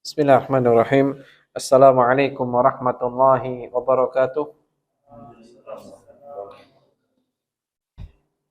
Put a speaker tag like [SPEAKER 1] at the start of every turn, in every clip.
[SPEAKER 1] Bismillahirrahmanirrahim. Assalamualaikum warahmatullahi wabarakatuh.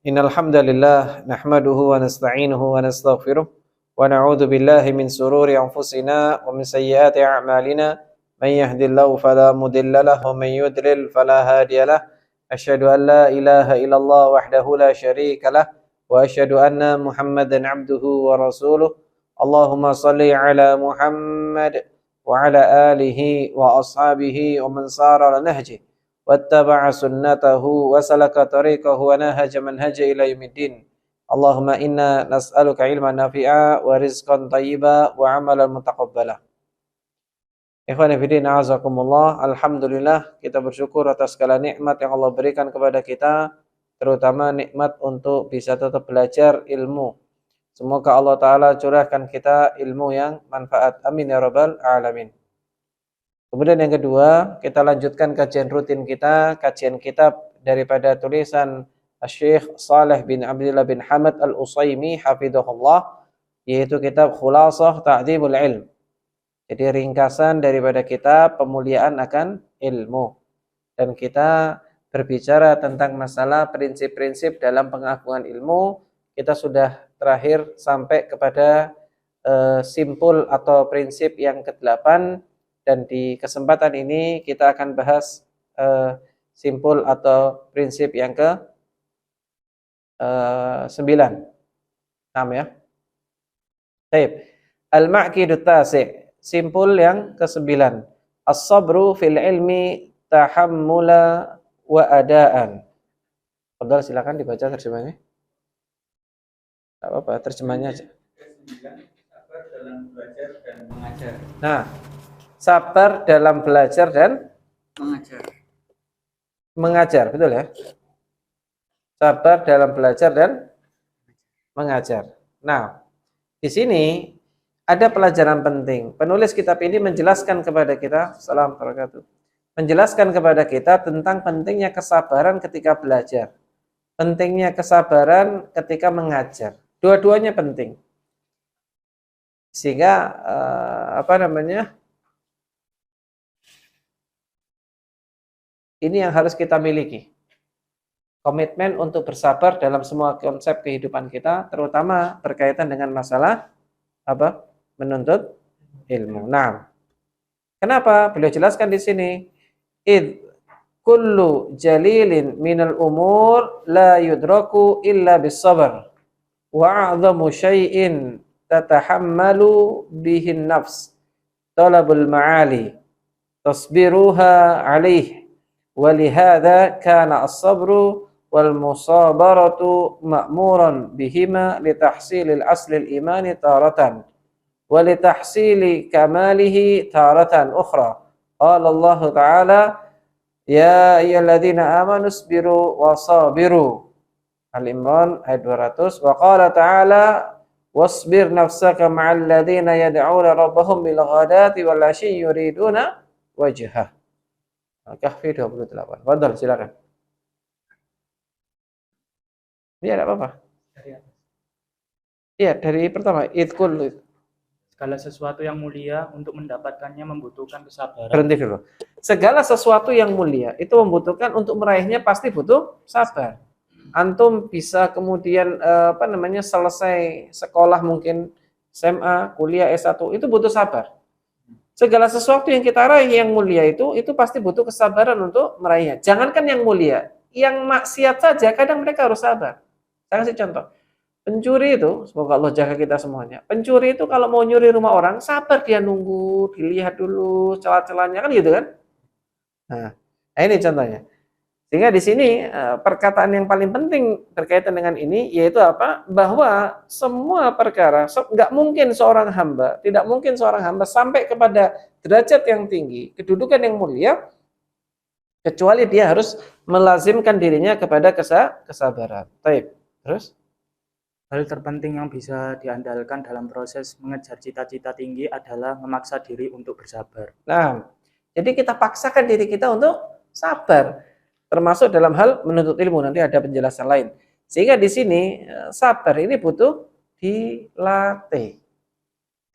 [SPEAKER 1] Innal hamdalillah nahmaduhu wa nasta'inuhu wa nastaghfiruh wa na'udzu billahi min sururi anfusina wa min sayyiati a'malina. Man yahdihillahu fala mudilla lahu wa man yudlil fala hadiyalah. Asyhadu an la ilaha illallah wahdahu la syarika lah wa asyhadu anna Muhammadan 'abduhu wa rasuluh. Allahumma shalli ala Muhammad wa ala alihi wa ashabihi wa man sara ala nahjihi wattaba'a sunnatahu wa salaka tariqahu wa nahaja manhaja ila yaumiddin. Allahumma inna nas'aluka ilman nafi'a wa rizqan thayyiba wa amalan mutaqabbala. Ikhwani fillah, a'azakumullah. Alhamdulillah, kita bersyukur atas segala nikmat yang Allah berikan kepada kita, terutama nikmat untuk bisa tetap belajar ilmu. Semoga Allah Ta'ala curahkan kita ilmu yang manfaat. Amin ya rabbal alamin. Kemudian yang kedua, kita lanjutkan kajian rutin kita, kajian kitab daripada tulisan Syekh Saleh bin Abdullah bin Hamad Al-Utsaimin hafizahullah, yaitu kitab Khulasah Ta'dzimul Ilm. Jadi ringkasan daripada kitab pemuliaan akan ilmu. Dan kita berbicara tentang masalah prinsip-prinsip dalam pengagungan ilmu. Kita sudah terakhir sampai kepada simpul atau prinsip yang ke-8. Dan di kesempatan ini kita akan bahas simpul atau prinsip yang ke-9. 6 ya. Baik. Al-Ma'qidut Tasi', simpul yang ke-9. As-sabru fil ilmi tahammula wa adaan. Fadhal, silakan dibaca terjemahnya. Enggak apa-apa, terjemahnya aja. Sabar dalam belajar dan mengajar. Nah, sabar dalam belajar dan mengajar, betul ya? Sabar dalam belajar dan mengajar. Nah, di sini ada pelajaran penting. Penulis kitab ini menjelaskan kepada kita, salam barakatuh, menjelaskan kepada kita tentang pentingnya kesabaran ketika belajar, pentingnya kesabaran ketika mengajar. Dua-duanya penting. Sehingga ini yang harus kita miliki. Komitmen untuk bersabar dalam semua konsep kehidupan kita, terutama berkaitan dengan masalah menuntut ilmu. Nah, kenapa beliau jelaskan di sini? Id kullu jalilin minal umur la yudraku illa bis sabr wa a'zamu syai'in tatahammalu bihin nafs talabul ma'ali tasbiruha alaih. ولهذا كان الصبر والمصابرة مأمورا بهما لتحصيل الأصل الإيمان تارة ولتحصيل كماله تارة أخرى. قال الله تعالى يا أيها الذين آمنوا اصبروا وصابروا. Al-Imran ayat 200. وقال تعالى واصبر نفسك مع الذين يدعون ربهم بالغداة والعشي يريدون وجهه. Kahfi 28. Fadhal, silakan. Iya, enggak apa-apa. Iya, dari pertama, idkul.
[SPEAKER 2] Segala sesuatu yang mulia untuk mendapatkannya membutuhkan kesabaran.
[SPEAKER 1] Berhenti dulu. Segala sesuatu yang mulia itu membutuhkan, untuk meraihnya pasti butuh sabar. Antum bisa kemudian selesai sekolah, mungkin SMA, kuliah S1, itu butuh sabar. Segala sesuatu yang kita raih yang mulia itu pasti butuh kesabaran untuk meraihnya. Jangankan yang mulia, yang maksiat saja kadang mereka harus sabar. Saya kasih contoh. Pencuri itu, semoga Allah jaga kita semuanya. Pencuri itu kalau mau nyuri rumah orang, sabar dia nunggu, dilihat dulu celah-celahnya, kan gitu kan? Nah, ini contohnya. Sehingga di sini perkataan yang paling penting berkaitan dengan ini yaitu apa? Bahwa semua perkara, tidak mungkin seorang hamba sampai kepada derajat yang tinggi, kedudukan yang mulia, kecuali dia harus melazimkan dirinya kepada kesabaran. Baik. Terus?
[SPEAKER 2] Hal terpenting yang bisa diandalkan dalam proses mengejar cita-cita tinggi adalah memaksa diri untuk bersabar.
[SPEAKER 1] Nah, jadi kita paksakan diri kita untuk sabar. Termasuk dalam hal menuntut ilmu, nanti ada penjelasan lain. Sehingga di sini sabar ini butuh dilatih.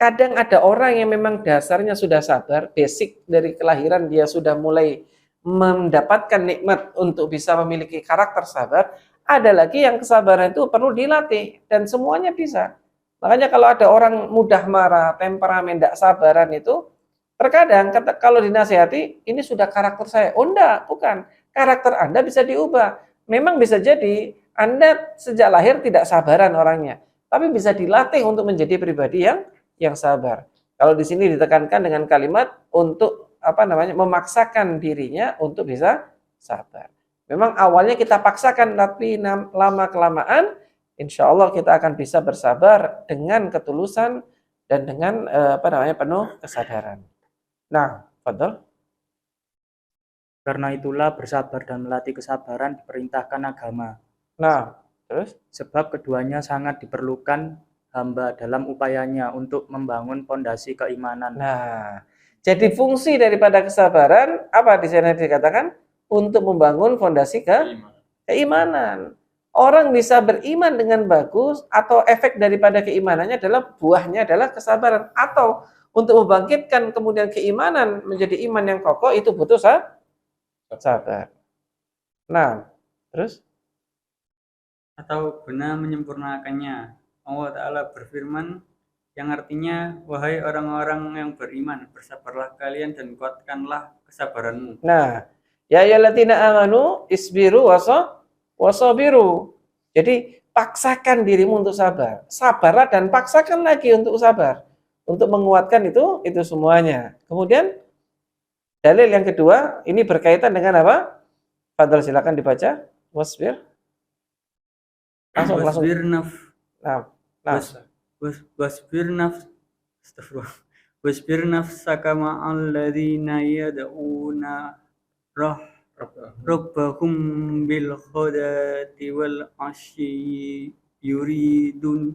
[SPEAKER 1] Kadang ada orang yang memang dasarnya sudah sabar, basic dari kelahiran dia sudah mulai mendapatkan nikmat untuk bisa memiliki karakter sabar. Ada lagi yang kesabaran itu perlu dilatih dan semuanya bisa. Makanya kalau ada orang mudah marah, temperamen, tidak sabaran itu, terkadang kalau dinasihati, ini sudah karakter saya. Oh enggak, bukan. Karakter Anda bisa diubah. Memang bisa jadi Anda sejak lahir tidak sabaran orangnya, tapi bisa dilatih untuk menjadi pribadi yang sabar. Kalau di sini ditekankan dengan kalimat untuk memaksakan dirinya untuk bisa sabar. Memang awalnya kita paksakan, tapi lama kelamaan insya Allah kita akan bisa bersabar dengan ketulusan dan dengan penuh kesadaran. Nah, fadhal.
[SPEAKER 2] Karena itulah bersabar dan melatih kesabaran diperintahkan agama.
[SPEAKER 1] Nah, terus?
[SPEAKER 2] Sebab keduanya sangat diperlukan hamba dalam upayanya untuk membangun fondasi keimanan.
[SPEAKER 1] Nah, jadi fungsi daripada kesabaran apa di sini dikatakan? Untuk membangun fondasi keimanan. Orang bisa beriman dengan bagus atau efek daripada keimanannya adalah buahnya adalah kesabaran, atau untuk membangkitkan kemudian keimanan menjadi iman yang kokoh itu butuh sabar. Nah, terus?
[SPEAKER 3] Atau guna menyempurnakannya. Allah Ta'ala berfirman yang artinya, wahai orang-orang yang beriman, bersabarlah kalian dan kuatkanlah kesabaranmu.
[SPEAKER 1] Nah, ya ayyuhalladzina amanu isbiru wasabiru. Jadi paksakan dirimu untuk sabar. Sabarlah dan paksakan lagi untuk sabar. Untuk menguatkan itu semuanya. Kemudian dalil yang kedua, ini berkaitan dengan apa? Fadhal silakan dibaca. Wasbir. Langsung.
[SPEAKER 3] Wasbir nafsaka ma'al ladzina yad'una rabbahum bil ghadati wal 'ashyi yuridun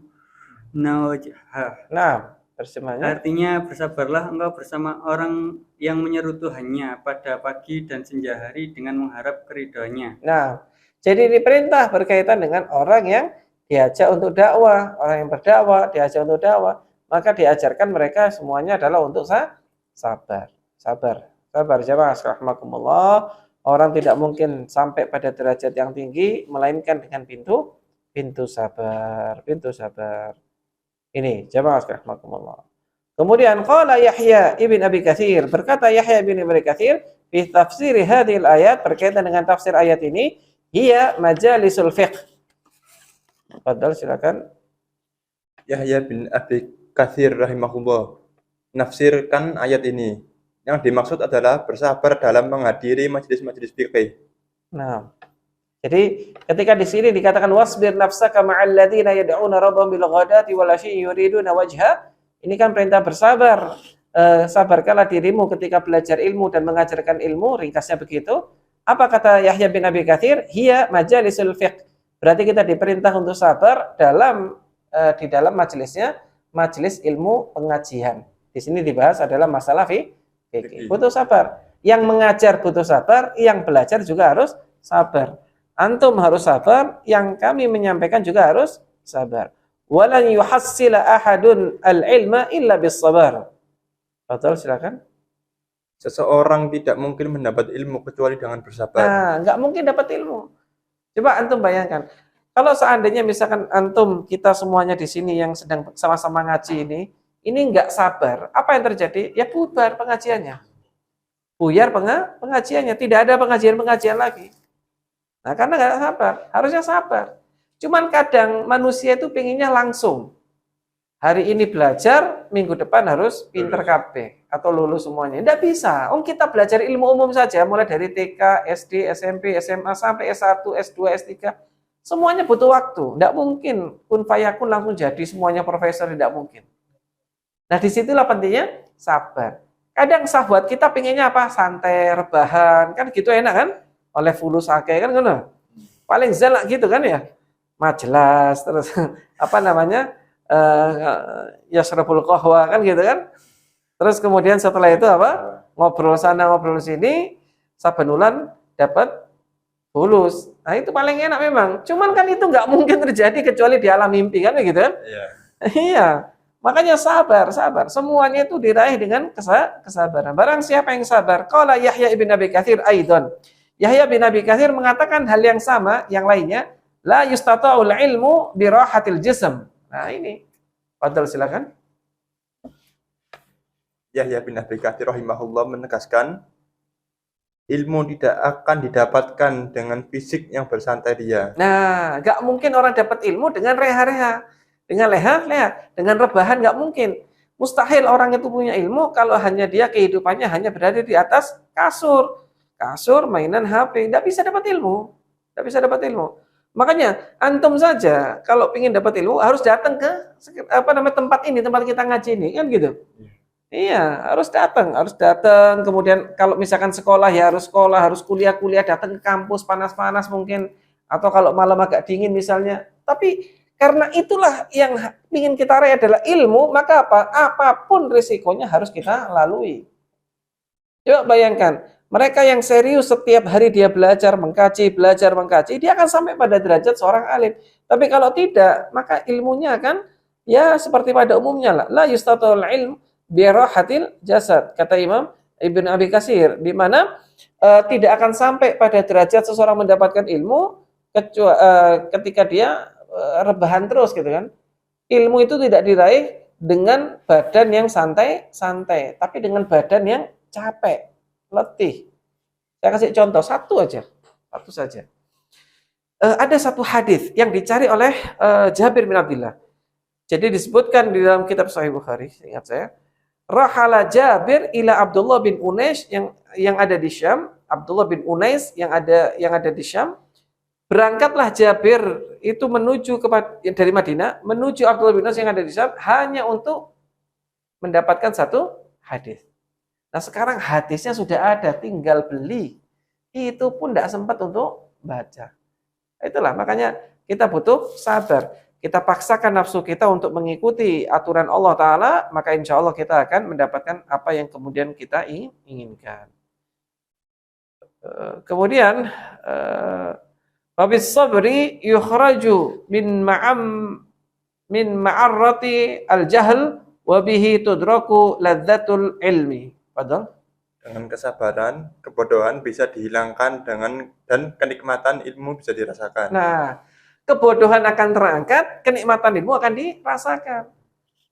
[SPEAKER 3] wajhah.
[SPEAKER 1] Nah, terjemahnya
[SPEAKER 3] artinya bersabarlah engkau bersama orang yang menyeru Tuhannya pada pagi dan senja hari dengan mengharap keridhaannya.
[SPEAKER 1] Nah, jadi diperintah berkaitan dengan orang yang diajak untuk dakwah, orang yang berdakwah diajak untuk dakwah, maka diajarkan mereka semuanya adalah untuk sabar. Jamaah rahimakumullah. Orang tidak mungkin sampai pada derajat yang tinggi melainkan dengan pintu sabar. Ini jamaah rahimakumullah. Kemudian qala Yahya ibn Abi Katsir, berkata Yahya ibn Abi Katsir fi tafsir hadhil ayat, berkaitan dengan tafsir ayat ini, hiya majalisul fiqh. Fadhal silakan.
[SPEAKER 4] Yahya bin Abi Katsir rahimahullah nafsirkan ayat ini. Yang dimaksud adalah bersabar dalam menghadiri majelis-majelis fikih.
[SPEAKER 1] Nah, jadi ketika di sini dikatakan wasbir nafsaka ma'al ladzina yad'una rabbahum bil ghadati wal 'ashyi yuriduna wajha, ini kan perintah bersabar. Sabarkanlah dirimu ketika belajar ilmu dan mengajarkan ilmu, ringkasnya begitu. Apa kata Yahya bin Abi Katsir? Hiya majalisul fiqh. Berarti kita diperintah untuk sabar di dalam majelis ilmu pengajian. Di sini dibahas adalah masalah fikih. Butuh sabar. Yang mengajar butuh sabar, yang belajar juga harus sabar. Antum harus sabar, yang kami menyampaikan juga harus sabar. Walan yuhassila ahadun al-ilma illa bis-sabar. Betul, silakan.
[SPEAKER 4] Seseorang tidak mungkin mendapat ilmu kecuali dengan bersabar.
[SPEAKER 1] Nah, nggak mungkin dapat ilmu. Coba antum bayangkan, kalau seandainya misalkan antum, kita semuanya di sini yang sedang sama-sama ngaji ini nggak sabar, apa yang terjadi? Ya bubar pengajiannya. Buyar pengajiannya, tidak ada pengajian lagi. Nah, karena nggak sabar, harusnya sabar. Cuman kadang manusia itu pengennya langsung. Hari ini belajar, minggu depan harus pinter KB atau lulus semuanya. Tidak bisa. Kita belajar ilmu umum saja, mulai dari TK, SD, SMP, SMA sampai S1, S2, S3. Semuanya butuh waktu. Tidak mungkin kun fayakun langsung jadi semuanya profesor, tidak mungkin. Nah, disitulah pentingnya sabar. Kadang sahabat kita pengennya apa? Santai, rebahan, kan gitu enak kan? Oleh fulus akeh kan ngono. Paling zelak gitu kan ya. Majelas terus yasrabul qahwa kan gitu kan. Terus kemudian setelah itu apa? Ngobrol sana ngobrol sini, saben bulan dapat fulus. Nah, itu paling enak memang. Cuman kan itu nggak mungkin terjadi kecuali di alam mimpi kan gitu kan? Iya. Iya. Makanya sabar, sabar. Semuanya itu diraih dengan kesabaran. Barang siapa yang sabar. Qala Yahya ibn Abi Katsir aidan. Yahya bin Abi Katsir mengatakan hal yang sama, yang lainnya. La yustata'ul ilmu birahatil jism. Nah ini. Fadal silakan.
[SPEAKER 4] Yahya bin Abi Katsir rahimahullah menegaskan, ilmu tidak akan didapatkan dengan fisik yang bersantai dia.
[SPEAKER 1] Nah, nggak mungkin orang dapat ilmu dengan reha-reha. Dengan leha-leha. Dengan rebahan nggak mungkin. Mustahil orang itu punya ilmu kalau hanya dia kehidupannya hanya berada di atas kasur. Kasur, mainan HP. Nggak bisa dapat ilmu. Nggak bisa dapat ilmu. Makanya, antum saja kalau ingin dapat ilmu harus datang ke tempat ini, tempat kita ngaji ini. Kan gitu. Iya, harus datang. Kemudian kalau misalkan sekolah ya harus sekolah, harus kuliah, datang ke kampus panas-panas mungkin. Atau kalau malam agak dingin misalnya. Tapi karena itulah yang ingin kita raih adalah ilmu, maka apapun risikonya harus kita lalui. Coba bayangkan, mereka yang serius setiap hari dia belajar, mengkaji, dia akan sampai pada derajat seorang alim. Tapi kalau tidak, maka ilmunya akan ya seperti pada umumnya lah. La yustatul ilm birahatil jasad, kata Imam Ibn Abi Katsir, di mana tidak akan sampai pada derajat seseorang mendapatkan ilmu kecuali ketika dia rebahan terus gitu kan. Ilmu itu tidak diraih dengan badan yang santai-santai, tapi dengan badan yang capek, letih. Saya kasih contoh satu saja. Ada satu hadis yang dicari oleh Jabir bin Abdullah. Jadi disebutkan di dalam kitab Sahih Bukhari, ingat saya. Rahala Jabir ila Abdullah bin Unais yang ada di Syam, Abdullah bin Unais yang ada di Syam. Berangkatlah Jabir itu dari Madinah menuju Abdullah bin Unais yang ada di Syam hanya untuk mendapatkan satu hadis. Nah, sekarang hadisnya sudah ada, tinggal beli. Itu pun tidak sempat untuk baca. Itulah makanya kita butuh sabar. Kita paksakan nafsu kita untuk mengikuti aturan Allah Ta'ala, maka insya Allah kita akan mendapatkan apa yang kemudian kita inginkan. Kemudian, Wabis sabri yukhraju min ma'arrati al-jahl wa bihi tudraku ladzatul ilmi. Padahal
[SPEAKER 4] Dengan kesabaran, kebodohan bisa dihilangkan dan kenikmatan ilmu bisa dirasakan.
[SPEAKER 1] Nah, kebodohan akan terangkat, kenikmatan ilmu akan dirasakan.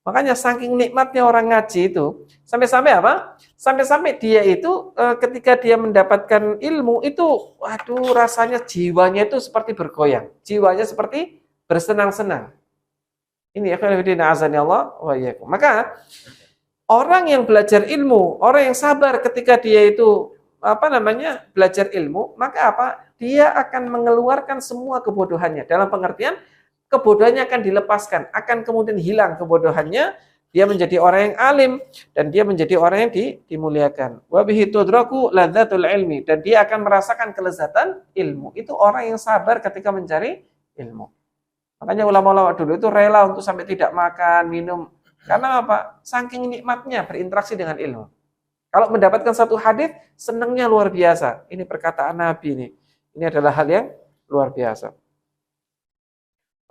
[SPEAKER 1] Makanya saking nikmatnya orang ngaji itu, sampai-sampai apa? Sampai-sampai dia itu ketika dia mendapatkan ilmu itu, waduh rasanya jiwanya itu seperti bergoyang. Jiwanya seperti bersenang-senang. Ini ya khairuddin azani Allah wa iyyakum. Maka orang yang belajar ilmu, orang yang sabar ketika dia itu belajar ilmu, maka dia akan mengeluarkan semua kebodohannya. Dalam pengertian kebodohannya akan dilepaskan, akan kemudian hilang kebodohannya, dia menjadi orang yang alim dan dia menjadi orang yang dimuliakan. Wa bihi tudraku ladzatul ilmi, dan dia akan merasakan kelezatan ilmu. Itu orang yang sabar ketika mencari ilmu. Makanya ulama-ulama dulu itu rela untuk sampai tidak makan, minum. Karena apa? Saking nikmatnya berinteraksi dengan ilmu. Kalau mendapatkan satu hadis, senangnya luar biasa. Ini perkataan Nabi ini. Ini adalah hal yang luar biasa.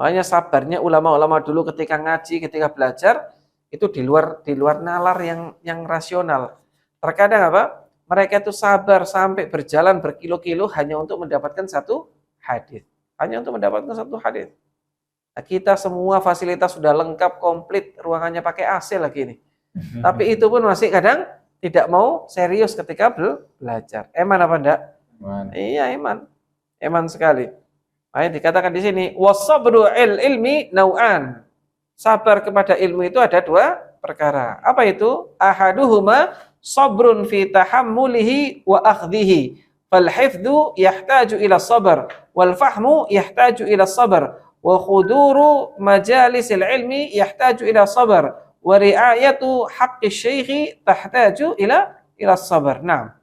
[SPEAKER 1] Makanya sabarnya ulama-ulama dulu ketika ngaji, ketika belajar, itu di luar nalar yang rasional. Terkadang mereka itu sabar sampai berjalan berkilo-kilo hanya untuk mendapatkan satu hadis. Hanya untuk mendapatkan satu hadis. Nah, kita semua fasilitas sudah lengkap, komplit, ruangannya pakai AC lagi nih. Tapi itu pun masih kadang tidak mau serius ketika belajar. Eman apa enggak?
[SPEAKER 5] Eman.
[SPEAKER 1] Iya, eman. Eman sekali. Nah, dikatakan di sini, wasabru ilmi nau'an. Sabar kepada ilmu itu ada dua perkara. Apa itu? Ahaduhuma sabrun fi tahammulihi wa akhdhihi. Fal hifdhu yahtaju ila sabr, wal fahmu yahtaju ila sabr, wa khuduru majalisil ilmi yahtaju ila sabr, wa ri'ayatu haqqi syaikhi tahtaju ila sabr. Naam.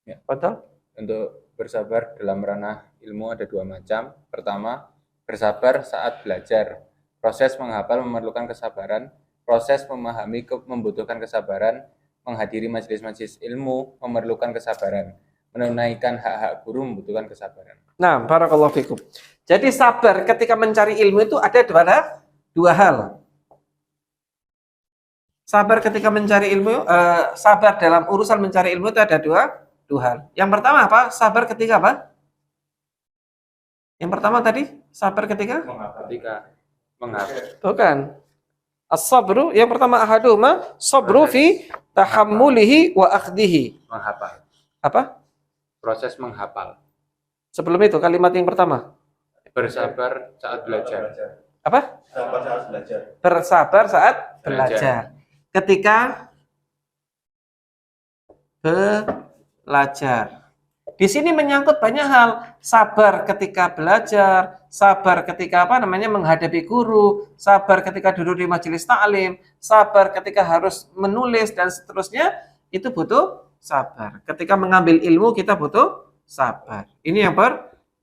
[SPEAKER 5] Ya.
[SPEAKER 1] Betul?
[SPEAKER 5] Untuk bersabar dalam ranah ilmu ada dua macam. Pertama, bersabar saat belajar. Proses menghafal memerlukan kesabaran. Proses memahami membutuhkan kesabaran. Menghadiri majelis-majelis ilmu memerlukan kesabaran. Menunaikan hak-hak guru membutuhkan kesabaran.
[SPEAKER 1] Nah, barakallahu fikum. Jadi sabar ketika mencari ilmu itu ada dua hal. Sabar ketika mencari ilmu, sabar dalam urusan mencari ilmu itu ada dua hal. Yang pertama apa? Sabar ketika apa? Yang pertama tadi, sabar ketika?
[SPEAKER 5] Ketika menghafal.
[SPEAKER 1] Bukan. As-sabru, yang pertama ahaduma, sabru fi tahammulihi wa akhdihi.
[SPEAKER 5] Menghafal.
[SPEAKER 1] Apa?
[SPEAKER 5] Proses menghafal.
[SPEAKER 1] Sebelum itu kalimat yang pertama.
[SPEAKER 5] Bersabar saat belajar.
[SPEAKER 1] Apa?
[SPEAKER 4] Sabar saat belajar.
[SPEAKER 1] Bersabar saat belajar. Ketika belajar. Di sini menyangkut banyak hal. Sabar ketika belajar, sabar ketika menghadapi guru, sabar ketika duduk di majelis taklim, sabar ketika harus menulis dan seterusnya, itu butuh sabar. Ketika mengambil ilmu kita butuh sabar. Ini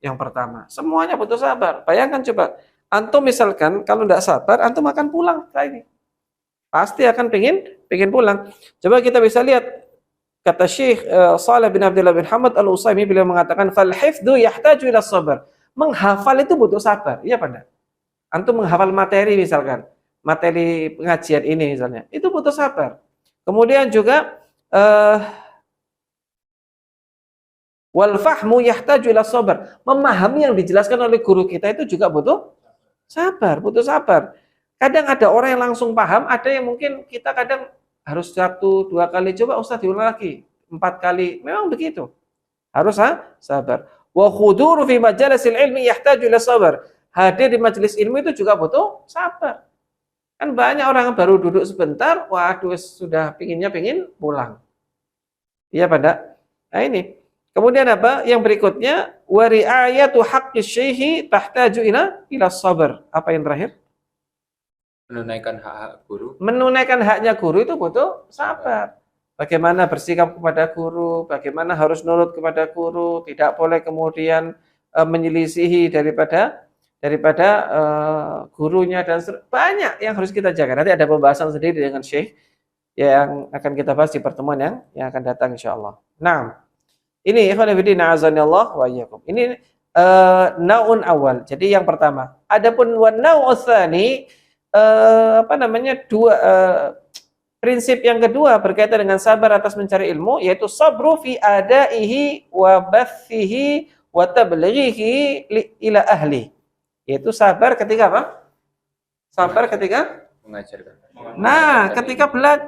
[SPEAKER 1] yang pertama. Semuanya butuh sabar. Bayangkan coba, antum misalkan kalau tidak sabar, antum akan pulang kayak ini. Pasti akan pengen pulang. Coba kita bisa lihat. Kata Syekh Shalih bin Abdullah bin Hamad Al-Utsaimin, beliau mengatakan fal hifdzu yahtaju ila sabar. Menghafal itu butuh sabar. Iya apa enggak? Antum menghafal materi misalkan, materi pengajian ini misalnya, itu butuh sabar. Kemudian juga wal fahmu yahtaju ila sabar. Memahami yang dijelaskan oleh guru kita itu juga butuh sabar, butuh sabar. Kadang ada orang yang langsung paham, ada yang mungkin kita kadang harus 1-2 kali, coba Ustaz diulang lagi 4 kali, memang begitu, harus sabar. Wa khuduru fi majalisil ilmi yahtaju ila sabar. Hadir di majelis ilmu itu juga butuh sabar. Kan banyak orang yang baru duduk sebentar, waduh sudah pingin pulang. Iya pada. Nah ini. Kemudian apa? Yang berikutnya wa ri'ayatu haqqis syaihi tahtaju ila sabar. Apa yang terakhir?
[SPEAKER 5] Menunaikan hak-hak guru.
[SPEAKER 1] Menunaikan haknya guru itu butuh sabar. Bagaimana bersikap kepada guru, bagaimana harus nurut kepada guru, tidak boleh kemudian menyelisihi daripada gurunya dan banyak yang harus kita jaga. Nanti ada pembahasan sendiri dengan Syekh yang akan kita bahas di pertemuan yang akan datang insyaallah. Nah, ini ikhwan fillah azanillah wa iyyakum. Ini naun awal. Jadi yang pertama. Adapun wa naun tsani prinsip yang kedua berkaitan dengan sabar atas mencari ilmu, yaitu sabru fi adaihi wa bathihi wa tablighihi ila ahli. Yaitu sabar ketika apa? Sabar ketika
[SPEAKER 5] Mengajarkan.
[SPEAKER 1] Nah,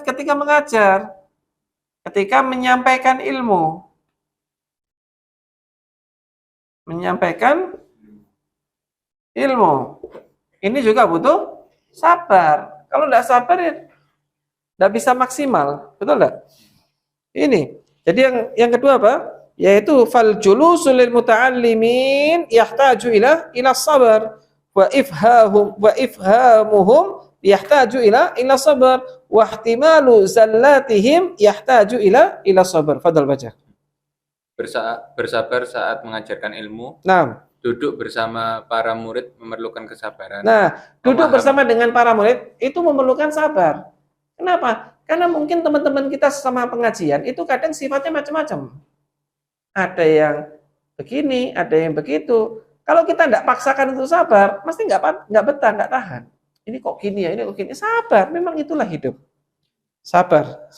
[SPEAKER 1] ketika mengajar, ketika menyampaikan ilmu. Menyampaikan ilmu. Ini juga butuh sabar. Kalau tidak sabar ya tidak bisa maksimal, betul tidak? Ini. Jadi yang kedua apa? Yaitu fal julusul lil muta'allimin yahtaju ila sabar wa ifhamuhum yahtaju ila sabar wa ihtimalu zallatihim yahtaju ila sabar. Fadhal baca.
[SPEAKER 5] Bersabar saat mengajarkan ilmu.
[SPEAKER 1] Nah,
[SPEAKER 5] Duduk bersama para murid memerlukan kesabaran.
[SPEAKER 1] Nah, duduk bersama dengan para murid itu memerlukan sabar. Kenapa? Karena mungkin teman-teman kita sesama pengajian itu kadang sifatnya macam-macam. Ada yang begini, ada yang begitu. Kalau kita tidak paksakan untuk sabar, pasti nggak betah, nggak tahan. Ini kok gini ya, ini kok gini. Sabar, memang itulah hidup. Sabar.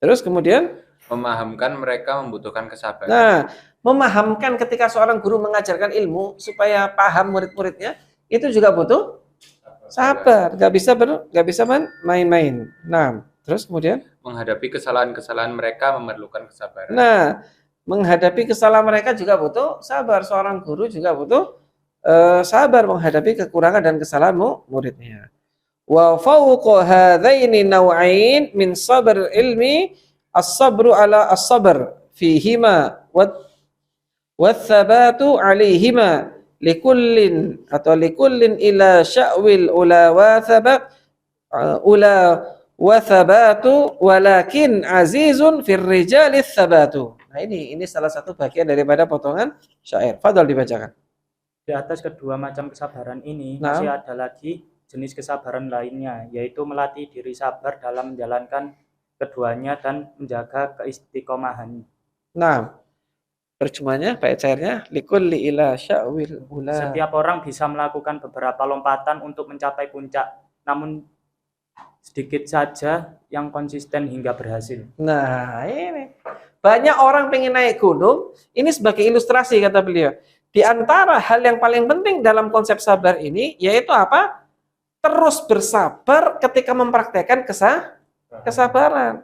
[SPEAKER 1] Terus kemudian
[SPEAKER 5] Memahamkan mereka membutuhkan kesabaran.
[SPEAKER 1] Nah, memahamkan ketika seorang guru mengajarkan ilmu supaya paham murid-muridnya itu juga butuh sabar. Gak bisa main-main. Nah, terus kemudian
[SPEAKER 5] Menghadapi kesalahan-kesalahan mereka memerlukan kesabaran.
[SPEAKER 1] Nah, menghadapi kesalahan mereka juga butuh sabar. Seorang guru juga butuh sabar menghadapi kekurangan dan kesalahan muridnya. Wa fawqa hadzaini naw'ain min sabr ilmi as-sabru ala as-sabr fihima wa thabatu alaihima likullin ila sya'wil ula wa thabatu walakin azizun fir rijali thabatu. Nah ini salah satu bagian daripada potongan syair. Fadhal dibacakan.
[SPEAKER 2] Di atas kedua macam kesabaran ini
[SPEAKER 1] Nah.
[SPEAKER 2] masih ada lagi jenis kesabaran lainnya, yaitu melatih diri sabar dalam menjalankan keduanya dan menjaga keistiqomahan.
[SPEAKER 1] Nah, Terjemahnya, bait syairnya, likulli ila sya'wil ula.
[SPEAKER 2] Setiap orang bisa melakukan beberapa lompatan untuk mencapai puncak, namun sedikit saja yang konsisten hingga berhasil.
[SPEAKER 1] Nah, ini. Banyak orang pengen naik gunung, ini sebagai ilustrasi kata beliau. Di antara hal yang paling penting dalam konsep sabar ini, yaitu apa? Terus bersabar ketika mempraktekkan kesabaran.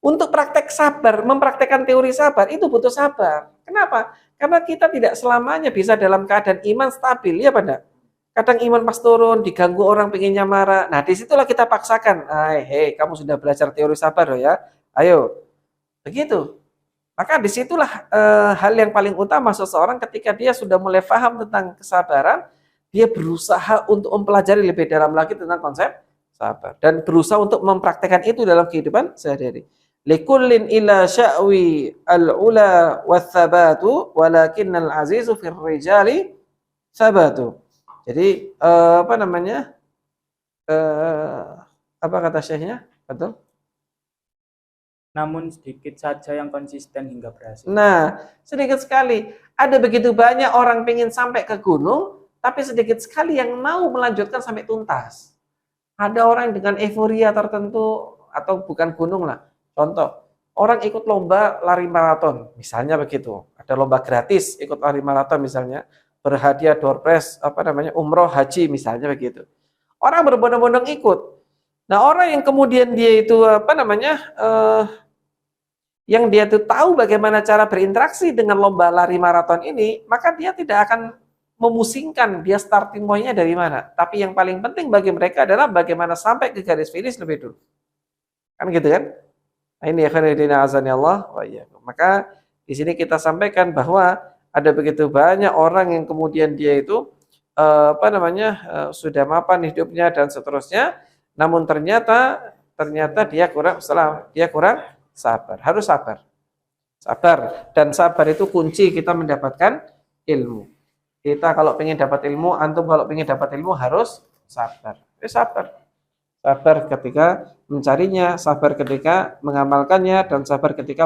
[SPEAKER 1] Untuk praktek sabar, mempraktekkan teori sabar, itu butuh sabar. Kenapa? Karena kita tidak selamanya bisa dalam keadaan iman stabil, ya pada. Kadang iman pas turun, diganggu orang pengennya marah. Nah, disitulah kita paksakan. Hei, kamu sudah belajar teori sabar loh ya. Ayo. Begitu. Maka disitulah hal yang paling utama seseorang ketika dia sudah mulai paham tentang kesabaran, dia berusaha untuk mempelajari lebih dalam lagi tentang konsep sabar. Dan berusaha untuk mempraktekkan itu dalam kehidupan sehari-hari. Likullin ila sya'wi al-ula wath-thabatu walakinnal azizu fir rijali sabatu. Jadi apa namanya? Apa kata syekhnya? Betul?
[SPEAKER 2] Namun sedikit saja yang konsisten hingga berhasil.
[SPEAKER 1] Nah, sedikit sekali. Ada begitu banyak orang pengen sampai ke gunung, tapi sedikit sekali yang mau melanjutkan sampai tuntas. Ada orang dengan euforia tertentu, atau bukan gunung lah. Contoh, orang ikut lomba lari maraton, misalnya begitu. Ada lomba gratis, ikut lari maraton misalnya, berhadiah door prize, umroh, haji misalnya begitu. Orang berbondong-bondong ikut. Nah, orang yang kemudian dia itu yang dia tuh tahu bagaimana cara berinteraksi dengan lomba lari maraton ini, maka dia tidak akan memusingkan dia starting point-nya dari mana. Tapi yang paling penting bagi mereka adalah bagaimana sampai ke garis finish lebih dulu. Kan gitu kan? Nah, ini ya khairuddin azani Allah wa iyyakum. Maka di sini kita sampaikan bahwa ada begitu banyak orang yang kemudian dia itu sudah mapan hidupnya dan seterusnya, namun ternyata dia kurang sabar. Harus sabar. Sabar, dan sabar itu kunci kita mendapatkan ilmu. Kita kalau pengen dapat ilmu, antum kalau pengen dapat ilmu harus sabar. Sabar. Sabar ketika mencarinya, sabar ketika mengamalkannya, dan sabar ketika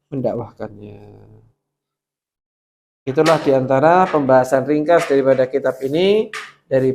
[SPEAKER 1] mendakwahkannya. Itulah diantara pembahasan ringkas daripada kitab ini, dari